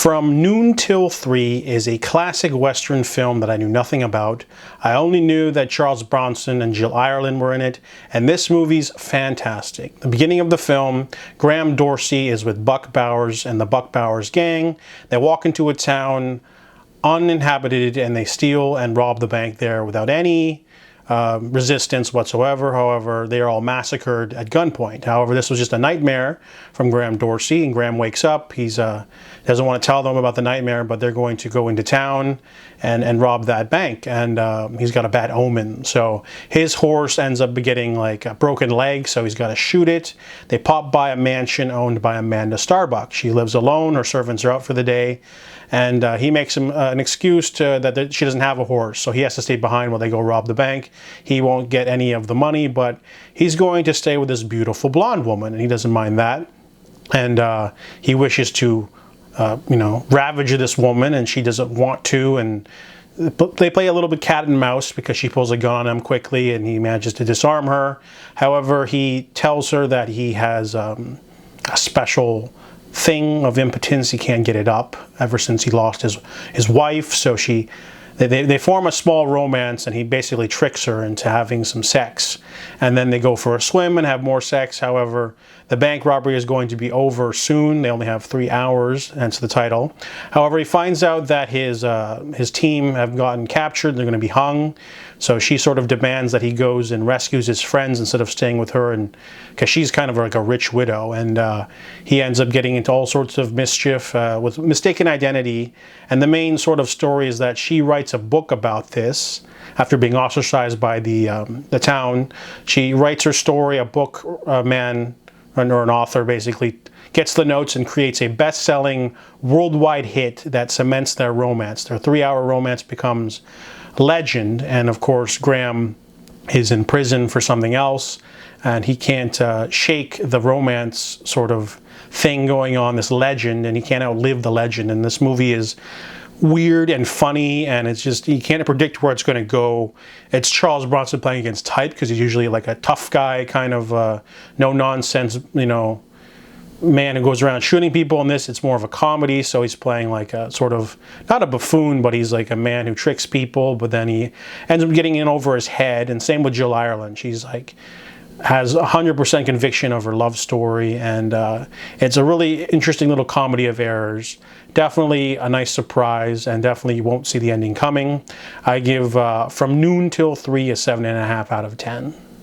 From Noon Till 3 is a classic Western film that I knew nothing about. I only knew that Charles Bronson and Jill Ireland were in it, and this movie's fantastic. The beginning of the film, Graham Dorsey is with Buck Bowers and the Buck Bowers gang. They walk into a town uninhabited and they steal and rob the bank there without any resistance whatsoever. However, they are all massacred at gunpoint. However, this was just a nightmare from Graham Dorsey, and Graham wakes up. He's doesn't want to tell them about the nightmare, but they're going to go into town and rob that bank, and he's got a bad omen. So his horse ends up getting like a broken leg, so he's got to shoot it. They pop by a mansion owned by Amanda Starbuck. She lives alone. Her servants are out for the day, and he makes him an excuse that she doesn't have a horse, so he has to stay behind while they go rob the bank. He won't get any of the money, but he's going to stay with this beautiful blonde woman, and he doesn't mind that. And he wishes to, ravage this woman, and she doesn't want to. And they play a little bit cat and mouse because she pulls a gun on him quickly, and he manages to disarm her. However, he tells her that he has a special thing of impotence. He can't get it up ever since he lost his wife. So they form a small romance, and he basically tricks her into having some sex. And then they go for a swim and have more sex. However, the bank robbery is going to be over soon. They only have 3 hours, hence the title. However, he finds out that his team have gotten captured. They're going to be hung. So she sort of demands that he goes and rescues his friends instead of staying with her, and because she's kind of like a rich widow. And he ends up getting into all sorts of mischief with mistaken identity. And the main sort of story is that she writes a book about this after being ostracized by the town. She writes her story. A book man or an author basically gets the notes and creates a best-selling worldwide hit that cements their romance. Their 3-hour romance becomes legend, and of course Graham is in prison for something else, and he can't shake the romance sort of thing going on, this legend, and he can't outlive the legend. And this movie is weird and funny, and it's just, you can't predict where it's going to go. It's Charles Bronson playing against type, because he's usually like a tough guy, kind of no nonsense, man who goes around shooting people. In this, it's more of a comedy, so he's playing like a sort of, not a buffoon, but he's like a man who tricks people, but then he ends up getting in over his head. And same with Jill Ireland. She's like, has 100% conviction of her love story, and it's a really interesting little comedy of errors. Definitely a nice surprise, and definitely you won't see the ending coming. I give From Noon Till 3 a 7.5 out of 10.